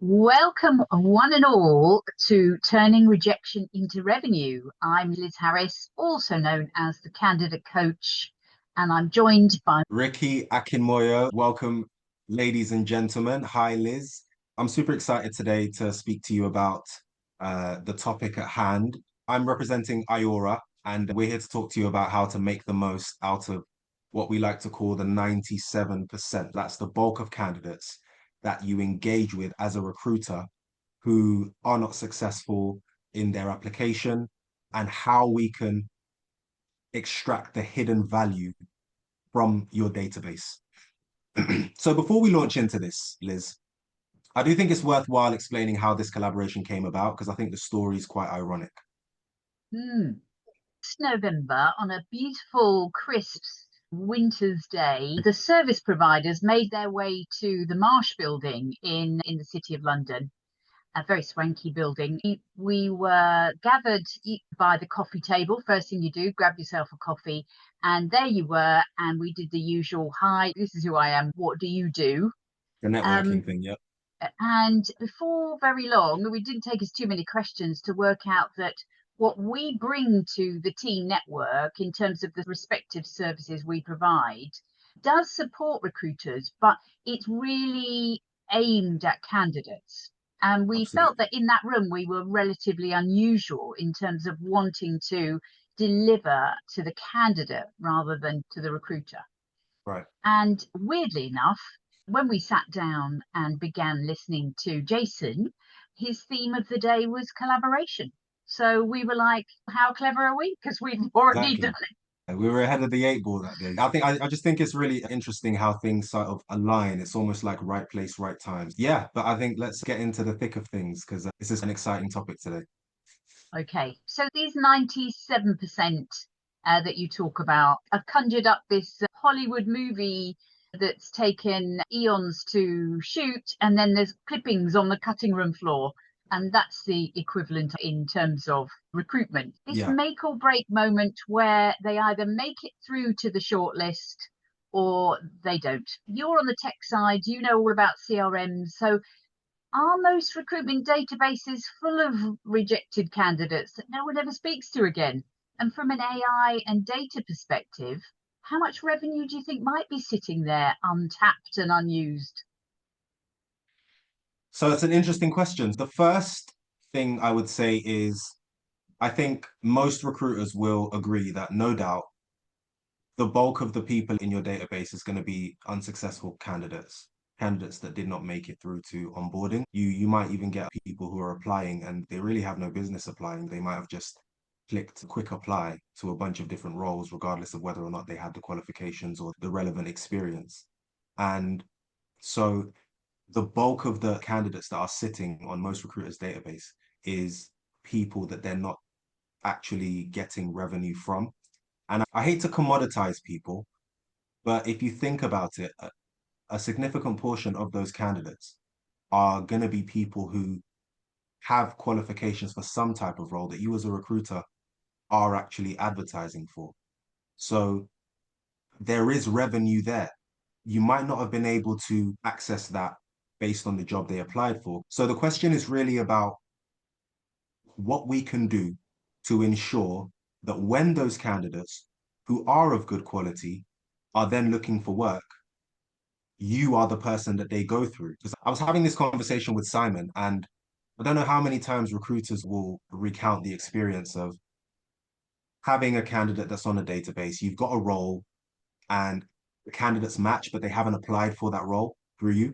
Welcome, one and all, to Turning Rejection into Revenue. I'm Liz Harris, also known as the Candidate Coach, and I'm joined by Ricky Akinmoyo. Welcome, ladies and gentlemen. Hi, Liz. I'm super excited today to speak to you about the topic at hand. I'm representing AIAURA, and we're here to talk to you about how to make the most out of what we like to call the 97%. That's the bulk of candidates that you engage with as a recruiter who are not successful in their application, and how we can extract the hidden value from your database. So before we launch into this, Liz, I do think it's worthwhile explaining how this collaboration came about because I think the story is quite ironic. hmm, this November on a beautiful, crisp winter's day. The service providers made their way to the Marsh building in the City of London, a very swanky building. We were gathered by the coffee table. First thing you do, grab yourself a coffee. And there you were. And we did the usual, hi, this is who I am. What do you do? The Um, networking thing, yeah. and before very long, it didn't take us too many questions to work out that what we bring to the team network in terms of the respective services we provide does support recruiters, but it's really aimed at candidates. And we felt Absolutely. that in that room, we were relatively unusual in terms of wanting to deliver to the candidate rather than to the recruiter. Right. And weirdly enough, when we sat down and began listening to Jason, his theme of the day was collaboration. So we were like, how clever are we? Because we've already done Exactly. We were ahead of the eight ball that day. I just think it's really interesting how things sort of align. It's almost like right place, right times. Yeah, but I think let's get into the thick of things because this is an exciting topic today. Okay, so these 97% that you talk about, I've conjured up this Hollywood movie that's taken eons to shoot, and then there's clippings on the cutting room floor. And that's the equivalent in terms of recruitment. This Yeah. make or break moment where they either make it through to the shortlist or they don't. You're on the tech side, you know all about CRMs. So are most recruitment databases full of rejected candidates that no one ever speaks to again? And from an AI and data perspective, how much revenue do you think might be sitting there untapped and unused? So it's an interesting question. The first thing I would say is I think most recruiters will agree that no doubt the bulk of the people in your database is going to be unsuccessful candidates, candidates that did not make it through to onboarding. You might even get people who are applying and they really have no business applying. They might have just clicked quick apply to a bunch of different roles, regardless of whether or not they had the qualifications or the relevant experience. And so the bulk of the candidates that are sitting on most recruiters' database is people that they're not actually getting revenue from. And I hate to commoditize people, but if you think about it, a significant portion of those candidates are going to be people who have qualifications for some type of role that you as a recruiter are actually advertising for. So there is revenue there. You might not have been able to access that based on the job they applied for. So the question is really about what we can do to ensure that when those candidates who are of good quality are then looking for work, you are the person that they go through. Because I was having this conversation with Simon, and I don't know how many times recruiters will recount the experience of having a candidate that's on a database. You've got a role, and the candidates match, but they haven't applied for that role through you.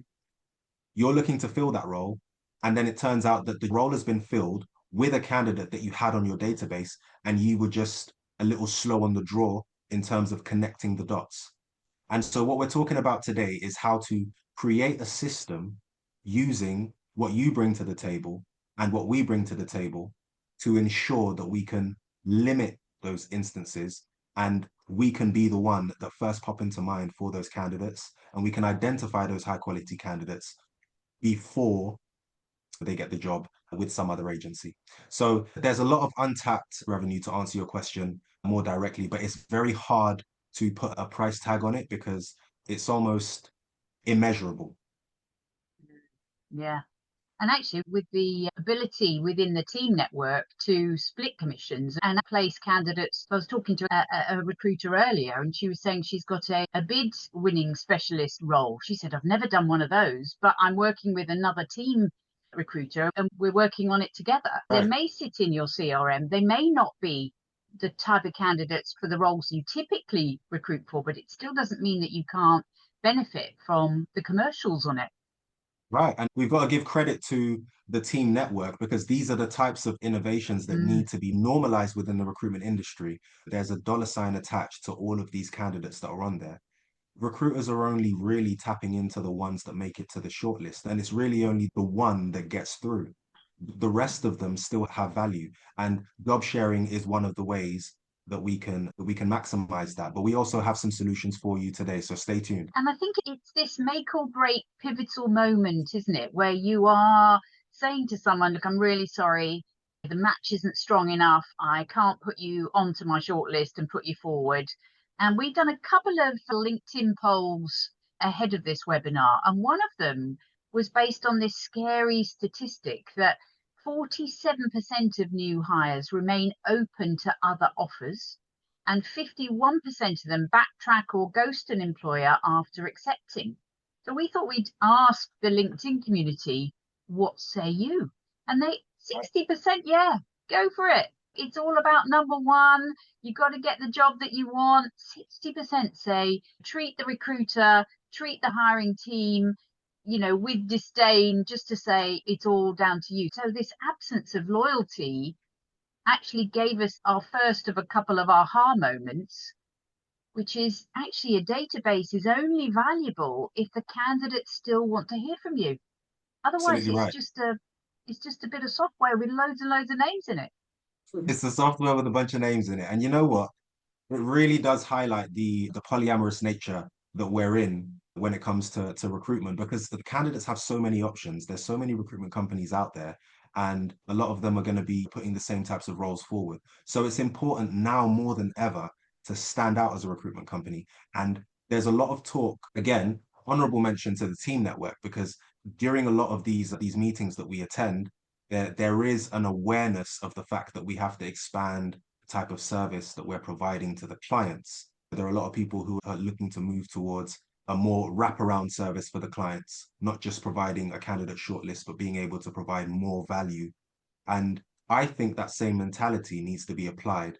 You're looking to fill that role, and then it turns out that the role has been filled with a candidate that you had on your database, and you were just a little slow on the draw in terms of connecting the dots. And so, what we're talking about today is how to create a system using what you bring to the table and what we bring to the table to ensure that we can limit those instances and we can be the one that first pop into mind for those candidates and we can identify those high quality candidates before they get the job with some other agency. So there's a lot of untapped revenue to answer your question more directly, but it's very hard to put a price tag on it because it's almost immeasurable. Yeah. And actually, with the ability within the team network to split commissions and place candidates, I was talking to a recruiter earlier, and she was saying she's got a bid winning specialist role. She said, I've never done one of those, but I'm working with another team recruiter and we're working on it together. They Right. may sit in your CRM, they may not be the type of candidates for the roles you typically recruit for, but it still doesn't mean that you can't benefit from the commercials on it. Right. And we've got to give credit to the team network because these are the types of innovations that Mm. need to be normalized within the recruitment industry. There's a dollar sign attached to all of these candidates that are on there. Recruiters are only really tapping into the ones that make it to the shortlist, and it's really only the one that gets through. The rest of them still have value, and job sharing is one of the ways that we can maximize that. But we also have some solutions for you today, so stay tuned. And I think it's this make or break pivotal moment, isn't it? Where you are saying to someone, look, I'm really sorry, the match isn't strong enough. I can't put you onto my shortlist and put you forward. And we've done a couple of LinkedIn polls ahead of this webinar. And one of them was based on this scary statistic that 47% of new hires remain open to other offers, and 51% of them backtrack or ghost an employer after accepting. So we thought we'd ask the LinkedIn community, what say you? And they 60%, yeah, go for it. It's all about number one. You got to get the job that you want. 60% say treat the recruiter, treat the hiring team, with disdain, just to say it's all down to you. So this absence of loyalty actually gave us our first of a couple of aha moments, which is actually a database is only valuable if the candidates still want to hear from you. Otherwise, Absolutely right. it's just a bit of software with loads and loads of names in it. It's the software with a bunch of names in it. And you know what? It really does highlight the polyamorous nature that we're in when it comes to recruitment because the candidates have so many options. There's so many recruitment companies out there, and a lot of them are going to be putting the same types of roles forward. So it's important now more than ever to stand out as a recruitment company. And there's a lot of talk, again, honorable mention to the team network, because during a lot of these meetings that we attend, there is an awareness of the fact that we have to expand type of service that we're providing to the clients. There are a lot of people who are looking to move towards a more wraparound service for the clients, not just providing a candidate shortlist, but being able to provide more value. And I think that same mentality needs to be applied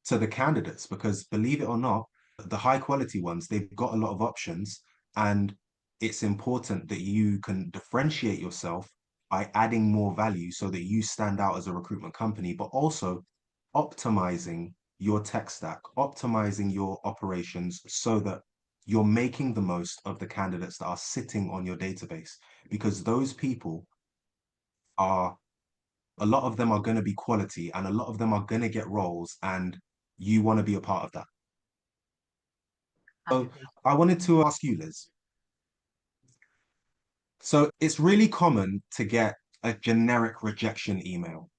to the candidates because believe it or not, the high quality ones, they've got a lot of options. And it's important that you can differentiate yourself by adding more value so that you stand out as a recruitment company, but also optimizing your tech stack, optimizing your operations so that you're making the most of the candidates that are sitting on your database because those people are a lot of them are going to be quality and a lot of them are going to get roles and you want to be a part of that. So Absolutely. I wanted to ask you, Liz. So it's really common to get a generic rejection email,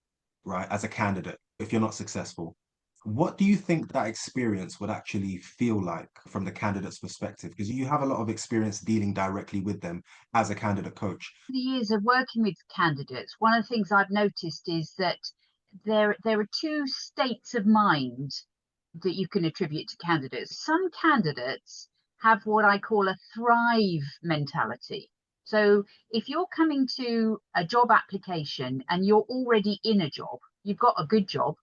right, as a candidate if you're not successful. What do you think that experience would actually feel like from the candidate's perspective? Because you have a lot of experience dealing directly with them as a candidate coach. The years of working with candidates, one of the things I've noticed is that there are two states of mind that you can attribute to candidates. Some candidates have what I call a thrive mentality. So if you're coming to a job application and you're already in a job, you've got a good job,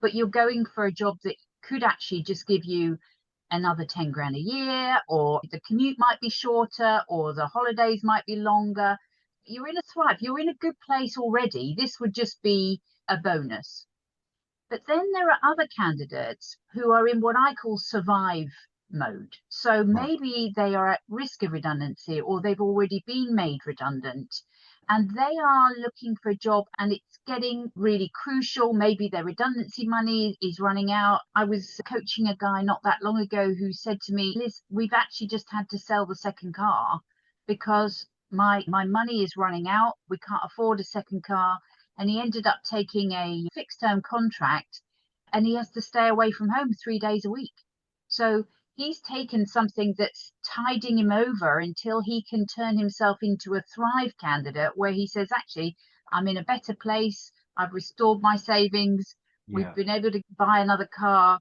but you're going for a job that could actually just give you another 10 grand a year, or the commute might be shorter, or the holidays might be longer. You're in a thrive, you're in a good place already. This would just be a bonus. But then there are other candidates who are in what I call survive mode. So Right. maybe they are at risk of redundancy or they've already been made redundant and they are looking for a job and it's getting really crucial. Maybe their redundancy money is running out. I was coaching a guy not that long ago who said to me, Liz, we've actually just had to sell the second car because my money is running out. We can't afford a second car. And he ended up taking a fixed term contract and he has to stay away from home 3 days a week. So he's taken something that's tiding him over until he can turn himself into a Thrive candidate where he says, actually, I'm in a better place. I've restored my savings. We've Yeah. been able to buy another car.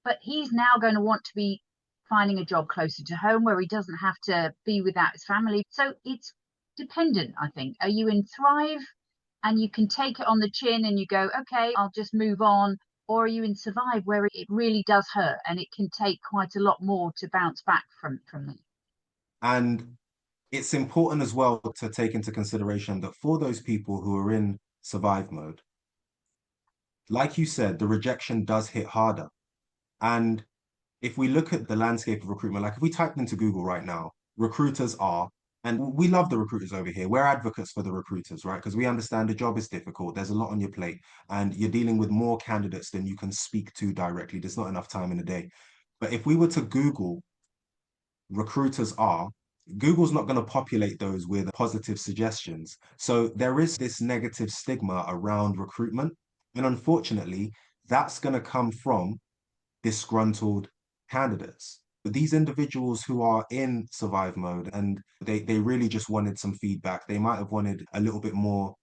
But he's now going to want to be finding a job closer to home where he doesn't have to be without his family. So it's dependent, I think. Are you in Thrive and you can take it on the chin and you go, okay, I'll just move on? Or are you in Survive where it really does hurt and it can take quite a lot more to bounce back from that? And it's important as well to take into consideration that for those people who are in survive mode, like you said, the rejection does hit harder. And if we look at the landscape of recruitment, like if we typed into Google right now, recruiters are, and we love the recruiters over here. We're advocates for the recruiters, right? Because we understand the job is difficult. There's a lot on your plate, and you're dealing with more candidates than you can speak to directly. There's not enough time in the day. But if we were to Google recruiters are, Google's not going to populate those with positive suggestions. So there is this negative stigma around recruitment. And unfortunately, that's going to come from disgruntled candidates. But these individuals who are in survive mode and they really just wanted some feedback, they might have wanted a little bit more,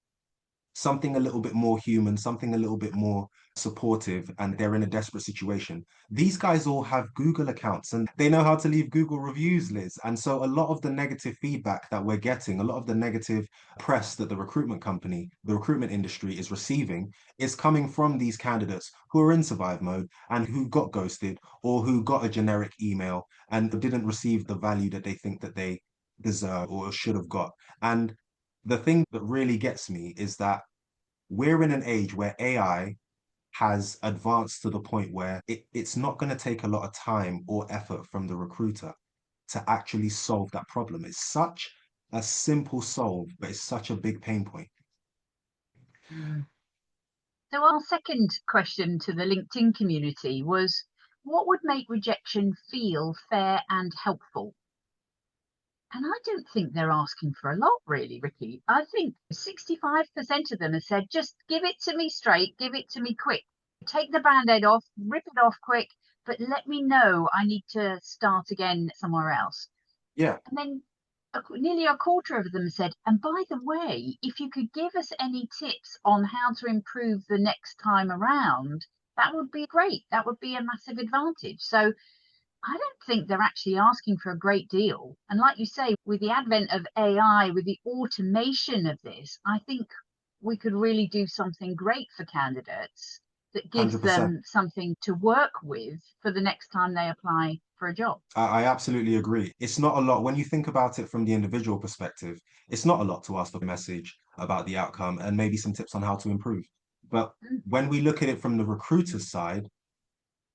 something a little bit more human, something a little bit more supportive, and they're in a desperate situation. These guys all have Google accounts and they know how to leave Google reviews, Liz. And so a lot of the negative feedback that we're getting, a lot of the negative press that the recruitment company, the recruitment industry is receiving is coming from these candidates who are in survive mode and who got ghosted or who got a generic email and didn't receive the value that they think that they deserve or should have got. And the thing that really gets me is that we're in an age where AI has advanced to the point where it's not going to take a lot of time or effort from the recruiter to actually solve that problem. It's such a simple solve, but it's such a big pain point. Mm. So our second question to the LinkedIn community was, what would make rejection feel fair and helpful? And I don't think they're asking for a lot, really, Ricky. I think 65% of them have said, just give it to me straight, give it to me quick. Take the band-aid off, rip it off quick, but let me know I need to start again somewhere else. Yeah, And then nearly a quarter of them said, and by the way, if you could give us any tips on how to improve the next time around, that would be great. That would be a massive advantage. So I don't think they're actually asking for a great deal. And like you say, with the advent of AI, with the automation of this, I think we could really do something great for candidates that gives 100%. them something to work with for the next time they apply for a job. I absolutely agree. It's not a lot. When you think about it from the individual perspective, it's not a lot to ask for a message about the outcome and maybe some tips on how to improve. But Mm. when we look at it from the recruiter's side,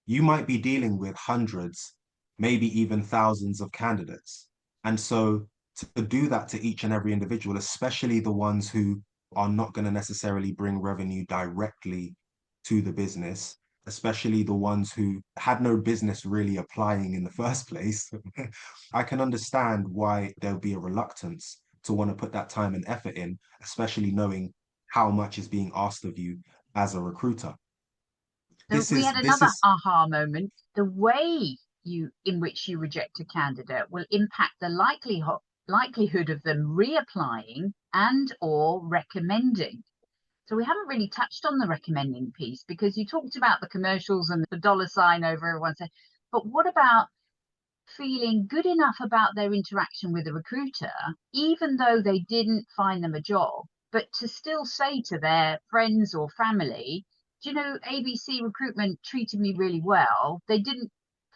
you might be dealing with hundreds, maybe even thousands of candidates. And so to do that to each and every individual, especially the ones who are not going to necessarily bring revenue directly to the business, especially the ones who had no business really applying in the first place, I can understand why there'll be a reluctance to want to put that time and effort in, especially knowing how much is being asked of you as a recruiter. So This we is had this another is aha moment. The way you in which you reject a candidate will impact the likelihood of them reapplying and or recommending. So we haven't really touched on the recommending piece because you talked about the commercials and the dollar sign over everyone's head. But what about feeling good enough about their interaction with the recruiter, even though they didn't find them a job, but to still say to their friends or family, do you know, ABC recruitment treated me really well. They didn't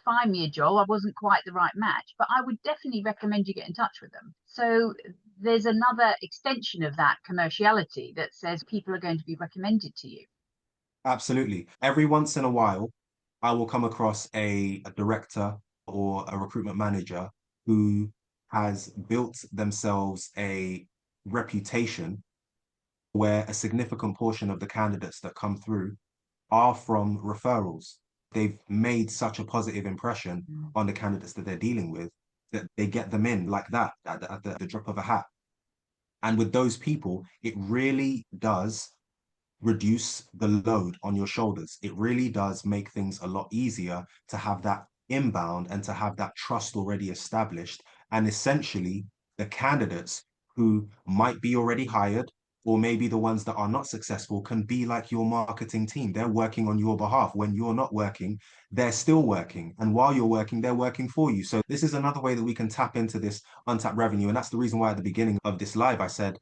find me a job. I wasn't quite the right match, but I would definitely recommend you get in touch with them. So there's another extension of that commerciality that says people are going to be recommended to you. absolutely. Every once in a while, I will come across a director or a recruitment manager who has built themselves a reputation where a significant portion of the candidates that come through are from referrals. They've made such a positive impression Mm. on the candidates that they're dealing with that they get them in like that at the drop of a hat. And with those people, it really does reduce the load on your shoulders. It really does make things a lot easier to have that inbound and to have that trust already established. And essentially, the candidates who might be already hired, or maybe the ones that are not successful, can be like your marketing team. They're working on your behalf. When you're not working, they're still working. And while you're working, they're working for you. So this is another way that we can tap into this untapped revenue. And that's the reason why at the beginning of this live, I said,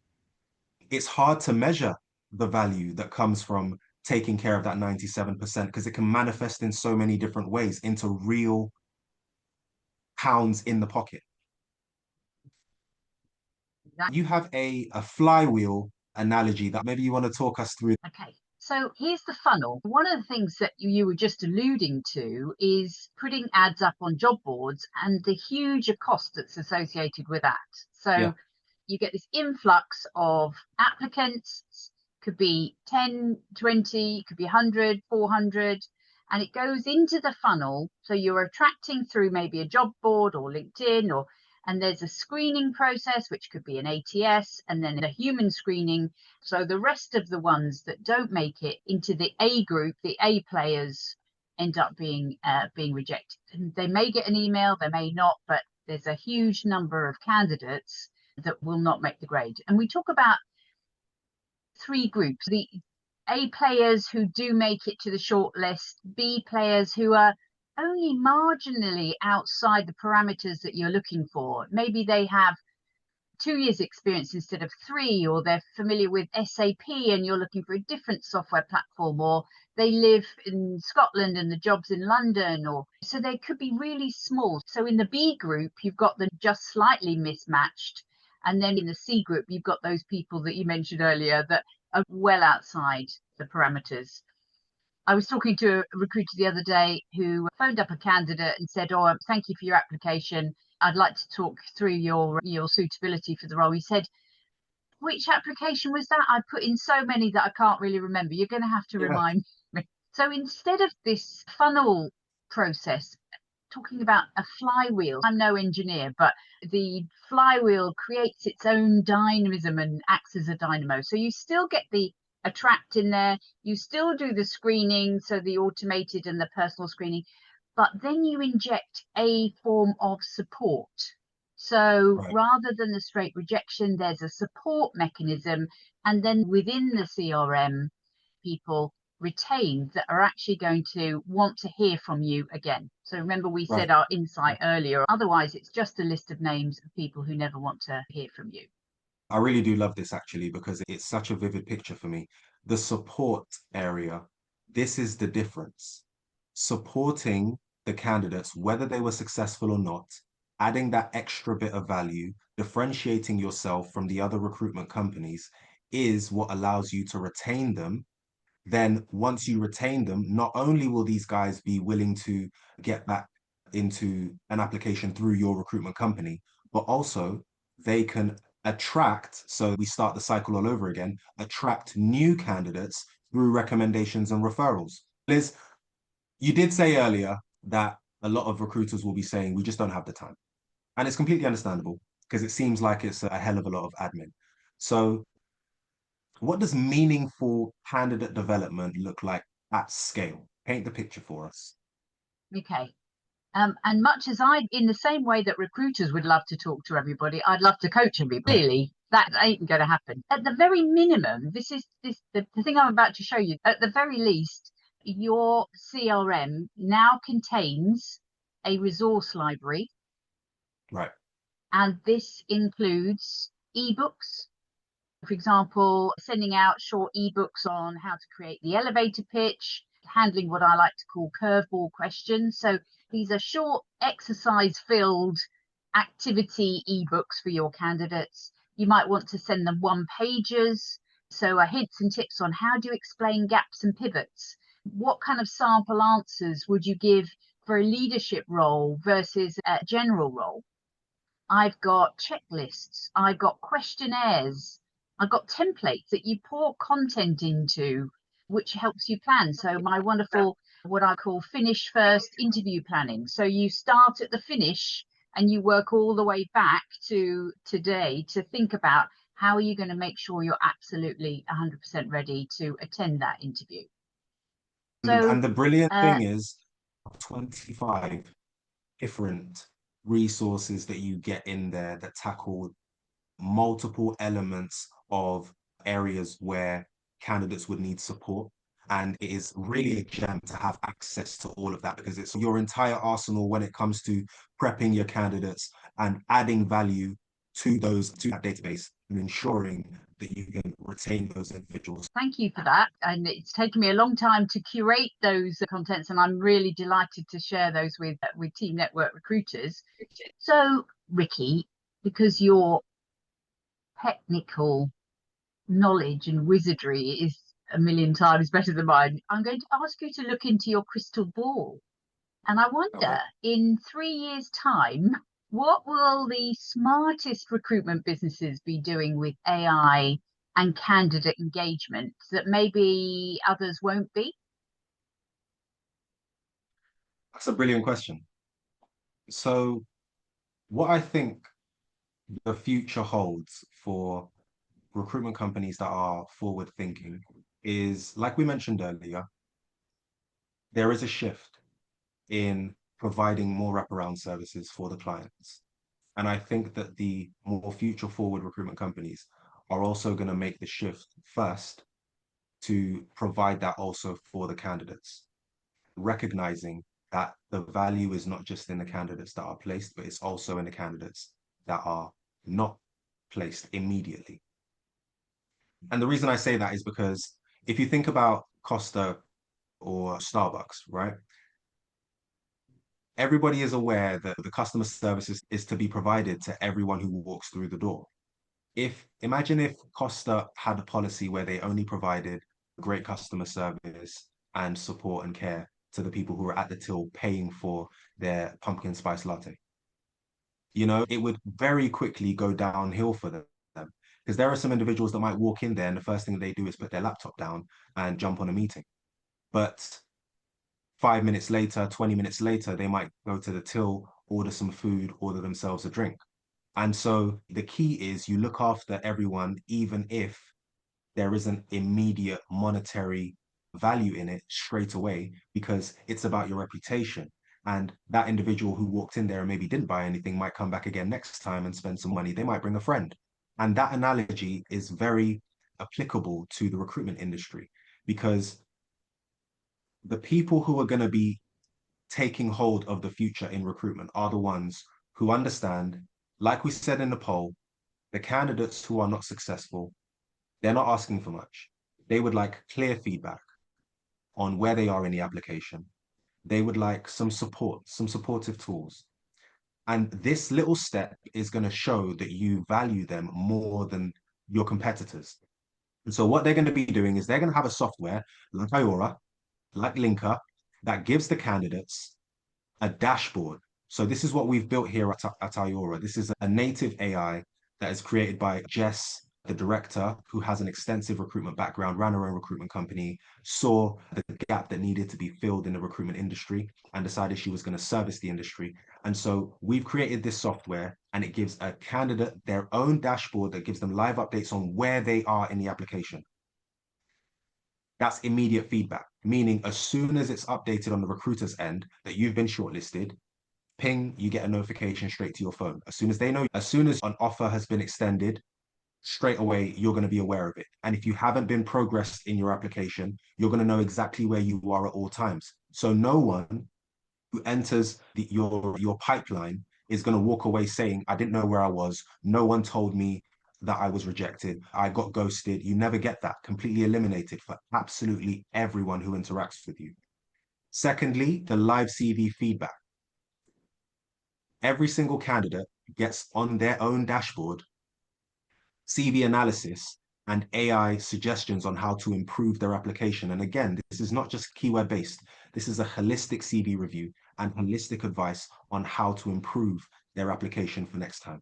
it's hard to measure the value that comes from taking care of that 97% because it can manifest in so many different ways into real pounds in the pocket. You have a flywheel analogy that maybe you want to talk us through. Okay, so here's the funnel. One of the things that you were just alluding to is putting ads up on job boards and the huge cost that's associated with that. Yeah, So you get this influx of applicants, could be 10, 20, could be 100, 400, and it goes into the funnel. So you're attracting through maybe a job board or LinkedIn, or and there's a screening process, which could be an ATS, and then a human screening. So the rest of the ones that don't make it into the A group, the A players, end up being rejected. And they may get an email, they may not, but there's a huge number of candidates that will not make the grade. And we talk about three groups: the A players who do make it to the short list, B players who are only marginally outside the parameters that you're looking for. Maybe they have 2 years experience instead of 3, or they're familiar with SAP and you're looking for a different software platform, or they live in Scotland and the job's in London, or so they could be really small. So in the B group, you've got them just slightly mismatched. And then in the C group, you've got those people that you mentioned earlier that are well outside the parameters. I was talking to a recruiter the other day who phoned up a candidate and said, "Oh, thank you for your application. I'd like to talk through your suitability for the role." He said, "Which application was that? I put in so many that I can't really remember. You're going to have to yeah, remind me." So instead of this funnel process, talking about a flywheel, I'm no engineer, but the flywheel creates its own dynamism and acts as a dynamo. So you still get the attract in there, you still do the screening, so the automated and the personal screening, but then you inject a form of support. So right, rather than the straight rejection, there's a support mechanism. And then within the CRM, people retained that are actually going to want to hear from you again. So remember, we right. said our insight earlier, otherwise it's just a list of names of people who never want to hear from you. I really do love this actually because it's such a vivid picture for me. The support area, this is the difference. Supporting the candidates, whether they were successful or not, adding that extra bit of value, differentiating yourself from the other recruitment companies is what allows you to retain them. Then once you retain them, not only will these guys be willing to get back into an application through your recruitment company, but also they can attract, so we start the cycle all over again, attract new candidates through recommendations and referrals. Liz, you did say earlier that a lot of recruiters will be saying, we just don't have the time. And it's completely understandable because it seems like it's a hell of a lot of admin. So what does meaningful candidate development look like at scale? Paint the picture for us. Okay. And much as in the same way that recruiters would love to talk to everybody, I'd love to coach everybody. Clearly, that ain't going to happen. At the very minimum, the thing I'm about to show you. At the very least, your CRM now contains a resource library, Right, and this includes eBooks. For example, sending out short eBooks on how to create the elevator pitch, handling what I like to call curveball questions. So these are short exercise filled activity eBooks for your candidates. You might want to send them one pagers. So hints and tips on how do you explain gaps and pivots? What kind of sample answers would you give for a leadership role versus a general role? I've got checklists, I've got questionnaires, I've got templates that you pour content into, which helps you plan. So my wonderful, what I call finish first interview planning. So you start at the finish and you work all the way back to today to think about how are you going to make sure you're absolutely 100% ready to attend that interview. So and the brilliant uh, thing is, 25. different resources that you get in there that tackle multiple elements of areas where candidates would need support. And it is really a gem to have access to all of that because it's your entire arsenal when it comes to prepping your candidates and adding value to that database and ensuring that you can retain those individuals. Thank you for that. And it's taken me a long time to curate those contents, and I'm really delighted to share those with Team Network recruiters. So, Ricky, because your technical knowledge and wizardry is a million times better than mine, I'm going to ask you to look into your crystal ball. And I wonder, in 3 years' time, what will the smartest recruitment businesses be doing with AI and candidate engagement that maybe others won't be? That's a brilliant question. So, what I think the future holds for recruitment companies that are forward thinking is, like we mentioned earlier, there is a shift in providing more wraparound services for the clients. And I think that the more future forward recruitment companies are also going to make the shift first to provide that also for the candidates, recognizing that the value is not just in the candidates that are placed, but it's also in the candidates that are not placed immediately. And the reason I say that is because if you think about Costa or Starbucks, right? Everybody is aware that the customer service is to be provided to everyone who walks through the door. If imagine if Costa had a policy where they only provided great customer service and support and care to the people who are at the till paying for their pumpkin spice latte. You know, it would very quickly go downhill for them because there are some individuals that might walk in there and the first thing they do is put their laptop down and jump on a meeting. But 5 minutes later, 20 minutes later, they might go to the till, order some food, order themselves a drink. And so the key is you look after everyone, even if there isn't immediate monetary value in it straight away, because it's about your reputation. And that individual who walked in there and maybe didn't buy anything might come back again next time and spend some money. They might bring a friend. And that analogy is very applicable to the recruitment industry because the people who are going to be taking hold of the future in recruitment are the ones who understand, like we said in the poll, the candidates who are not successful, they're not asking for much. They would like clear feedback on where they are in the application. They would like some support, some supportive tools. And this little step is going to show that you value them more than your competitors. And so what they're going to be doing is they're going to have a software like AIAURA, like Linker, that gives the candidates a dashboard. So this is what we've built here at AIAURA. This is a native AI that is created by Jess, the director, who has an extensive recruitment background, ran her own recruitment company, saw the gap that needed to be filled in the recruitment industry, and decided she was going to service the industry. And so we've created this software, and it gives a candidate their own dashboard that gives them live updates on where they are in the application. That's immediate feedback, meaning as soon as it's updated on the recruiter's end that you've been shortlisted, ping, you get a notification straight to your phone. As soon as they know, as soon as an offer has been extended, straight away you're going to be aware of it. And if you haven't been progressed in your application, you're going to know exactly where you are at all times. So no one who enters your pipeline is going to walk away saying, I didn't know where I was. No one told me that I was rejected. I got ghosted. You never get that. Completely eliminated for absolutely everyone who interacts with you. Secondly, the live CV feedback. Every single candidate gets on their own dashboard CV analysis and AI suggestions on how to improve their application. And again, this is not just keyword based. This is a holistic CV review and holistic advice on how to improve their application for next time.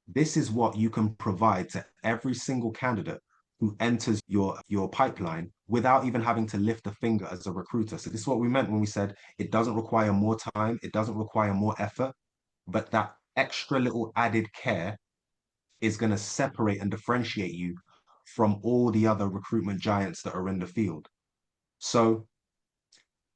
This is what you can provide to every single candidate who enters your pipeline without even having to lift a finger as a recruiter. So this is what we meant when we said it doesn't require more time, it doesn't require more effort, but that extra little added care is going to separate and differentiate you from all the other recruitment giants that are in the field. So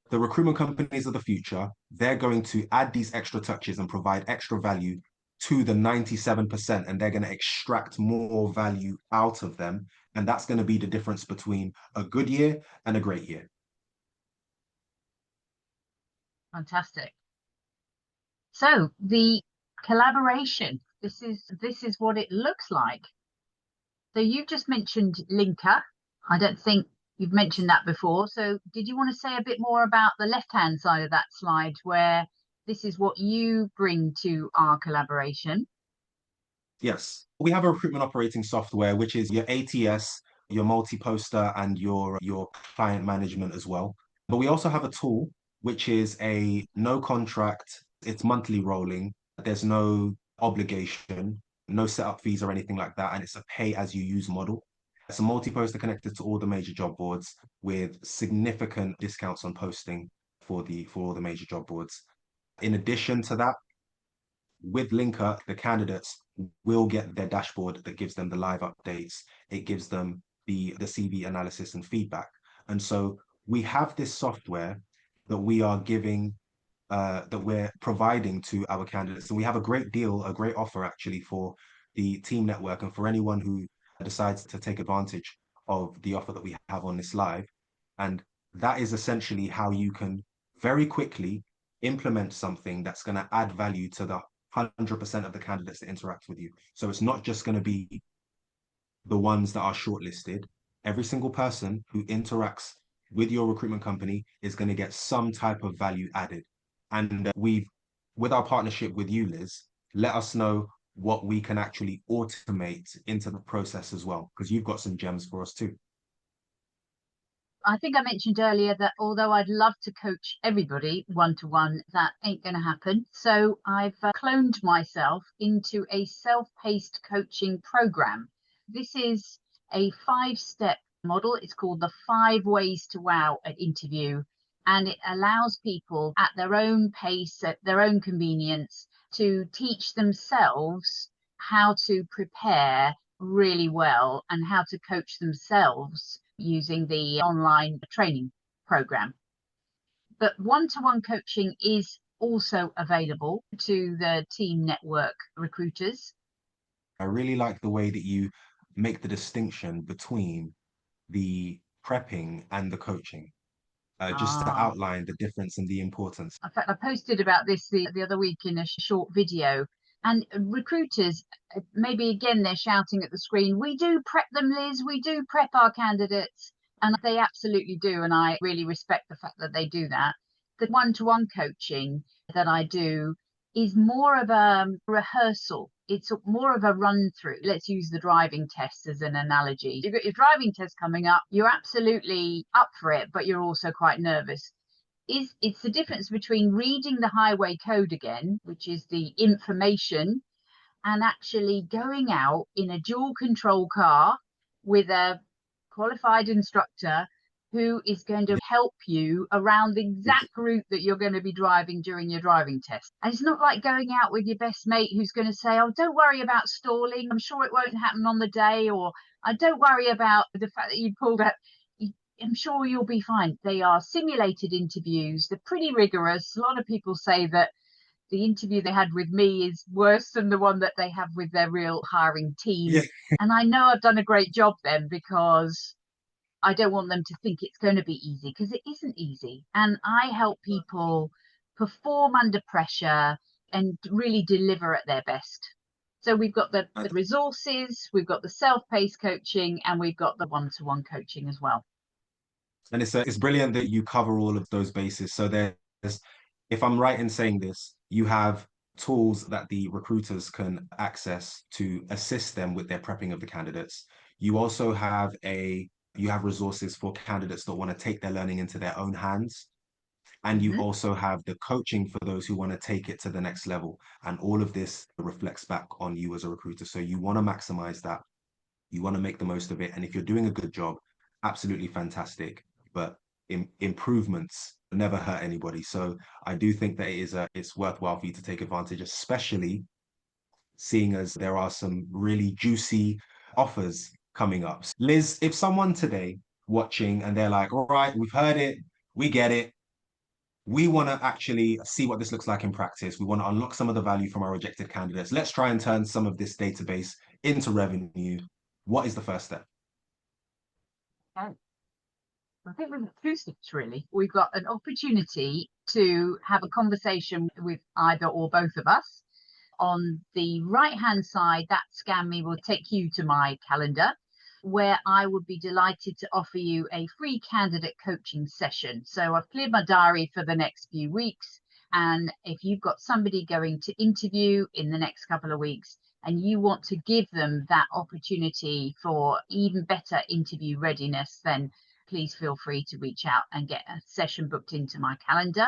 The recruitment companies of the future, they're going to add these extra touches and provide extra value to the 97%, and they're going to extract more value out of them. And that's going to be the difference between a good year and a great year. Fantastic. So the collaboration, this is what it looks like. So you've just mentioned Linker. I don't think you've mentioned that before. So did you want to say a bit more about the left-hand side of that slide where this is what you bring to our collaboration? Yes, we have a recruitment operating software, which is your ATS, your multi-poster, and your client management as well. But we also have a tool, which is a no contract, it's monthly rolling. There's no obligation, no setup fees or anything like that, and it's a pay as you use model. It's a multi-poster connected to all the major job boards with significant discounts on posting for all the major job boards. In addition to that, with Linker, the candidates will get their dashboard that gives them the live updates. It gives them the CV analysis and feedback. And so we have this software that we are giving, that we're providing to our candidates. And we have a great deal, a great offer actually for the team network and for anyone who decides to take advantage of the offer that we have on this live. And that is essentially how you can very quickly implement something that's going to add value to the 100% of the candidates that interact with you. So it's not just going to be the ones that are shortlisted. Every single person who interacts with your recruitment company is going to get some type of value added. And with our partnership with you, Liz, let us know what we can actually automate into the process as well, because you've got some gems for us too. I think I mentioned earlier that although I'd love to coach everybody one-to-one, that ain't going to happen. So I've cloned myself into a self-paced coaching program. This is a 5-step model. It's called the 5 Ways to Wow at Interview. And it allows people at their own pace, at their own convenience, to teach themselves how to prepare really well and how to coach themselves using the online training program. But one-to-one coaching is also available to the team network recruiters. I really like the way that you make the distinction between the prepping and the coaching, just to Ah, outline the difference and the importance. in fact, I posted about this the other week in a short video. And recruiters, maybe again, they're shouting at the screen, we do prep them, Liz, we do prep our candidates. And they absolutely do. And I really respect the fact that they do that. The one-to-one coaching that I do is more of a rehearsal. It's more of a run through. Let's use the driving test as an analogy. You've got your driving test coming up. You're absolutely up for it, but you're also quite nervous. It's the difference between reading the highway code again, which is the information, and actually going out in a dual control car with a qualified instructor who is going to help you around the exact route that you're going to be driving during your driving test. And it's not like going out with your best mate who's going to say, oh, don't worry about stalling. I'm sure it won't happen on the day. Or I don't worry about the fact that you pulled out. I'm sure you'll be fine. They are simulated interviews. They're pretty rigorous. A lot of people say that the interview they had with me is worse than the one that they have with their real hiring team. Yeah. And I know I've done a great job then because I don't want them to think it's going to be easy because it isn't easy. And I help people perform under pressure and really deliver at their best. So we've got the resources, we've got the self-paced coaching, and we've got the one-to-one coaching as well. And it's brilliant that you cover all of those bases. So there's, if I'm right in saying this, you have tools that the recruiters can access to assist them with their prepping of the candidates. You also have you have resources for candidates that want to take their learning into their own hands. And you Mm-hmm. also have the coaching for those who want to take it to the next level. And all of this reflects back on you as a recruiter. So you want to maximize that. You want to make the most of it. And if you're doing a good job, absolutely fantastic. But improvements never hurt anybody. So I do think that it's worthwhile for you to take advantage, especially seeing as there are some really juicy offers coming up. Liz, if someone today watching and they're like, all right, we've heard it, we get it, we want to actually see what this looks like in practice. We want to unlock some of the value from our rejected candidates. Let's try and turn some of this database into revenue. What is the first step? Okay. I think we've got two steps really. We've got an opportunity to have a conversation with either or both of us. On the right hand side, that scan me will take you to my calendar, where I would be delighted to offer you a free candidate coaching session. So I've cleared my diary for the next few weeks. And if you've got somebody going to interview in the next couple of weeks and you want to give them that opportunity for even better interview readiness, then please feel free to reach out and get a session booked into my calendar.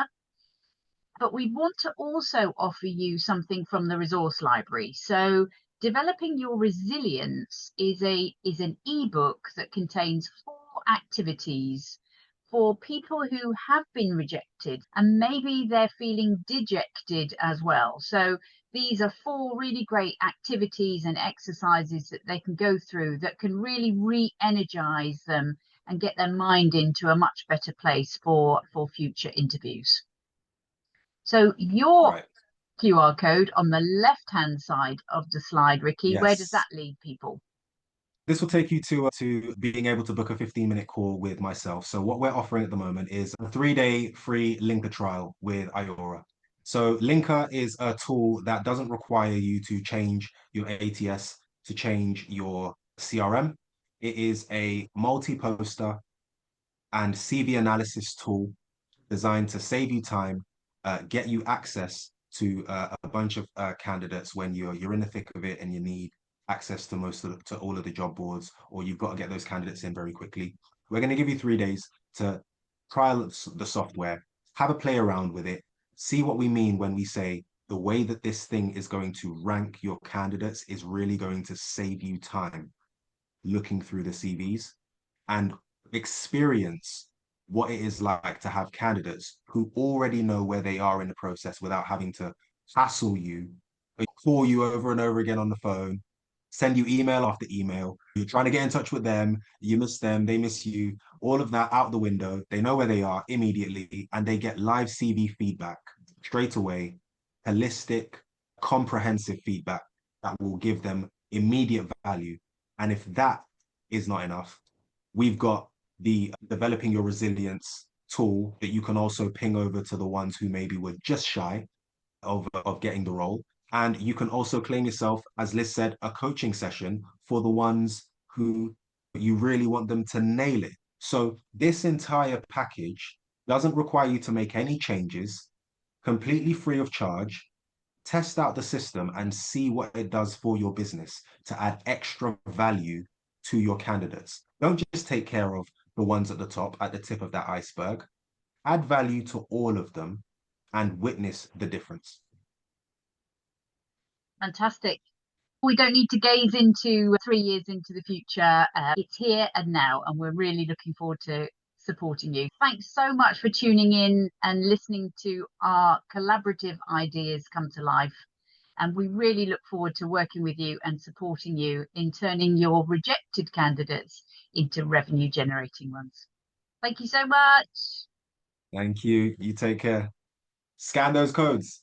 But we want to also offer you something from the resource library. So developing your resilience is an ebook that contains 4 activities for people who have been rejected and maybe they're feeling dejected as well. So these are 4 really great activities and exercises that they can go through that can really re-energize them and get their mind into a much better place for future interviews. So your Right. QR code on the left-hand side of the slide, Ricky, where does that Yes. lead people? This will take you to being able to book a 15-minute call with myself. So what we're offering at the moment is a 3-day free linker trial with AIAURA. So linker is a tool that doesn't require you to change your ATS, to change your CRM. It is a multi-poster and CV analysis tool designed to save you time, get you access to a bunch of candidates when you're in the thick of it and you need access to to all of the job boards, or you've got to get those candidates in very quickly. We're going to give you 3 days to trial the software, have a play around with it, see what we mean when we say the way that this thing is going to rank your candidates is really going to save you time looking through the CVs and experience what it is like to have candidates who already know where they are in the process without having to hassle you, call you over and over again on the phone, send you email after email. You're trying to get in touch with them, you miss them, they miss you, all of that out the window. They know where they are immediately and they get live CV feedback straight away, holistic, comprehensive feedback that will give them immediate value. And if that is not enough, we've got the developing your resilience tool that you can also ping over to the ones who maybe were just shy of getting the role. And you can also claim yourself, as Liz said, a coaching session for the ones who you really want them to nail it. So this entire package doesn't require you to make any changes, completely free of charge. Test out the system and see what it does for your business to add extra value to your candidates. Don't just take care of the ones at the top, at the tip of that iceberg. Add value to all of them and witness the difference. Fantastic. We don't need to gaze into 3 years into the future. It's here and now, and we're really looking forward to supporting you. Thanks so much for tuning in and listening to our collaborative ideas come to life. And we really look forward to working with you and supporting you in turning your rejected candidates into revenue generating ones. Thank you so much. Thank you. You take care. Scan those codes.